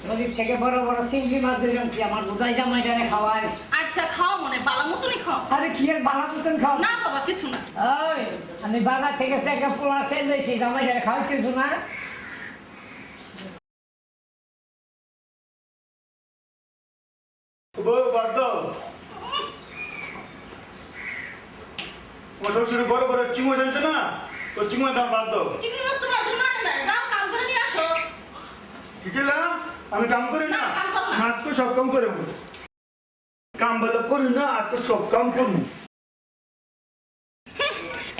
নদীর থেকে বড় বড় চিংড়ি মাছ ধরে আনছি আমার বোঝাই জামাইটারে খাওয়ায়। আচ্ছা খাও মনে বালা মতনই খাও। আরে কি আর বালা মতন খাও না বাবা কিছু না। ওই আমি বাজার থেকে একটা পোলা সেল দিয়েছি জামাইটারে খাওয়াইতে না। বড় বড় চিংড়ি জানছে না তো চিংড়ি দাম বাদ দাও। চিংড়ি মাছ তোমার জন্য আনে না, যাও কাম করে নিয়ে আসো। ঠিক না আমি কাম করি না, না, কাম করো না। আজকে সব কাম করে কাম বলে করি না, আজকে সব কাম করবো।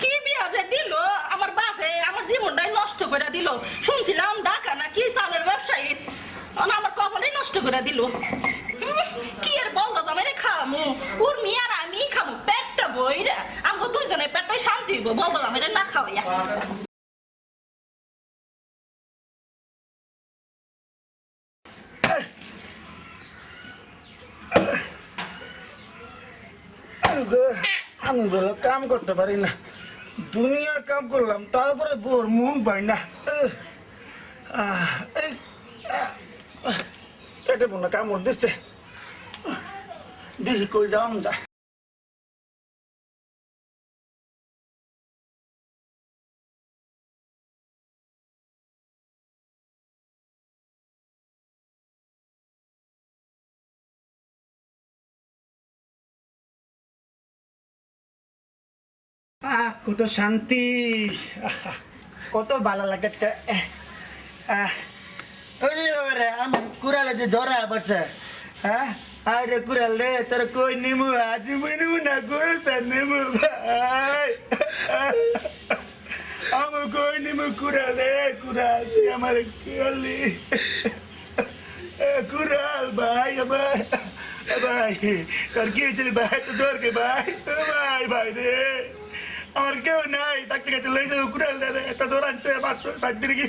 কি বিয়া যে দিল আমার বাপে, আমার জীবনটাই নষ্ট করে দিল। শুনছিলাম ঢাকা না কি চালের ব্যবসায়ী, আমার কপালই নষ্ট করে দিল। কি আর বলতো জামাই খামু ওর মিয়ার আমি খামু পেটটা বইরা আমাকে দুইজনের পেটটাই শান্তি হইব বলতো জামাই না খাওয়াইয়া। আমি বলে কাম করতে পারি না, দুনিয়ার কাম করলাম তারপরে বোর মন পাই না। পেটে বোনা কামড় দিচ্ছে, দেখি কই যাওয়া যায়। কত শান্তি, কত ভালো লাগে। আমি কুড়ালে যে জ্বরা পড়ছে। হ্যাঁ আরে কুড়াল রে তোর কই নিমু, আজ নিমু না গোস্তা নিমু ভাই। আমি কই নিমু কুড়াল রে, কুড়াল তুই আমার কুড়ালি কুড়াল ভাই। আমার ভাই তোর কি হয়েছিল ভাই, তো তোর কে ভাই ভাই ভাই রে আমার কেউ নাই, তাকে কাছে লই যাবো কুড়াল রে, একটা দৌড় আনছে মাত্র 60 দিকে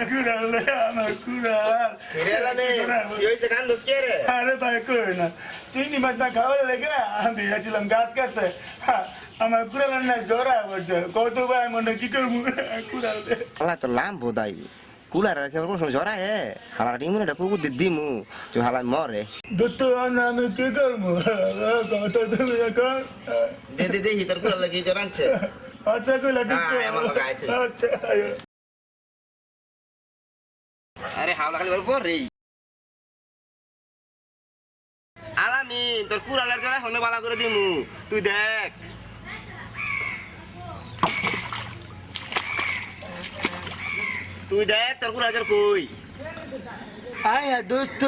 কুড়াল রে আমার কুড়াল। আরে ভাই কই না চিংড়ি মাছ না খাওয়ার লেগে আমি যাচ্ছিলাম গাছ কাটতে, আমার কুড়াল না জ্বরা বলছে কত ভাই মনে কি করবো কুড়াল রে। হালা তো লাম বোধাই কুলার রাখে কোনো সময় জ্বরা হে হালার ইমুনটা কুকুর দিমু যে হালা মরে দুটো আমি কি করবো কত তুমি এখন দে দে দে হিতার কুলার লাগি জ্বর আনছে। আচ্ছা কইলা দুটো আচ্ছা আরে হাওলা খালি বল পর রে আলামিন তোর কুলার জ্বর হনে বালা করে দিমু তুই দেখ। তুই দেখ তোর কুলার জ্বর কই। আয়া দোস্ত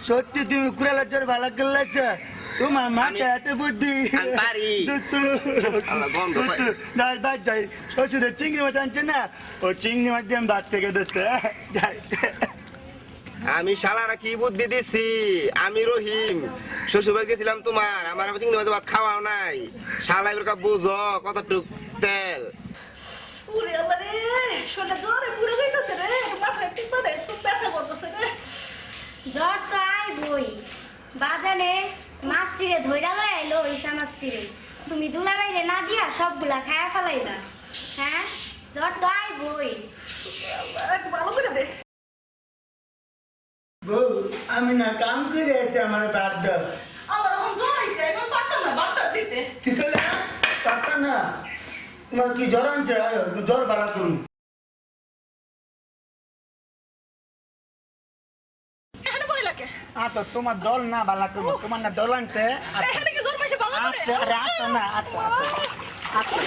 সত্যি তুমি কুড়ালের জ্বর ভালো করলেছ, তোমার মাথা এত বুদ্ধি। বাদ যাই শ্বশুরের চিংড়ি মাছ আনছে না, ও চিংড়ি মাছ দিয়ে আমি ভাত থেকে দোস্ত যাই। আমি শালারা কি বুদ্ধি দিছি, আমি রহিম শ্বশুরবাড়ি গেছিলাম তোমার, আমার আবার চিংড়ি মাছ ভাত খাওয়াও নাই। শালা এবার বুঝো কতটুক তেল। ওরে আমারে শোনা জ্বরে পুড়ে যাইতেছে রে, মাথায় টিপা দেয় খুব ব্যথা করতেছে রে। জ্বর তো আইবই, বাজানে মাছটিরে ধইরা লয় আইলো ইসা মাছটিরে, তুমি দুলা বাইরে না দিয়া সবগুলা খায়া ফেলাইলা। হ্যাঁ জ্বর তো আইবই, একটু ভালো করে দে। বউ আমি না কাম করে আছে আমার বাদ দাও। আমার এখন জ্বর আইছে, এখন পারতাম না বাটটা দিতে। কি করলে পারতাম না, তোমার কি জ্বর আনছে, জ্বর বালা করুন। এখানে বই লাগে আচ্ছা তোমার দল না বালা করবো, তোমার না দল আনতে এখানে কি জ্বর মাসে ভালো করে আচ্ছা না আচ্ছা আচ্ছা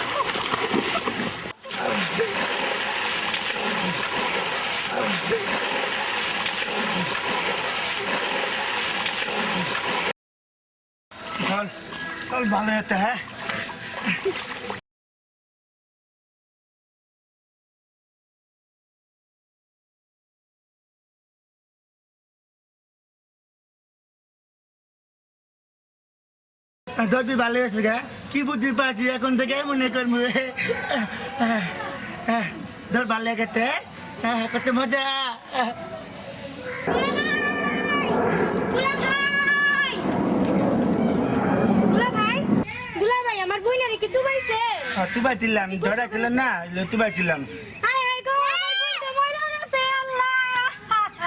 चल भालो होता है। যদি ভালো হয়েছে গা কি বুদ্ধি পাচ্ছি এখন থেকে মনে করবো ধর ভালো গেছে কত মজা। কিছু পাইছে তুবা ছিলাম ধরা ছিলাম না তুবা ছিলাম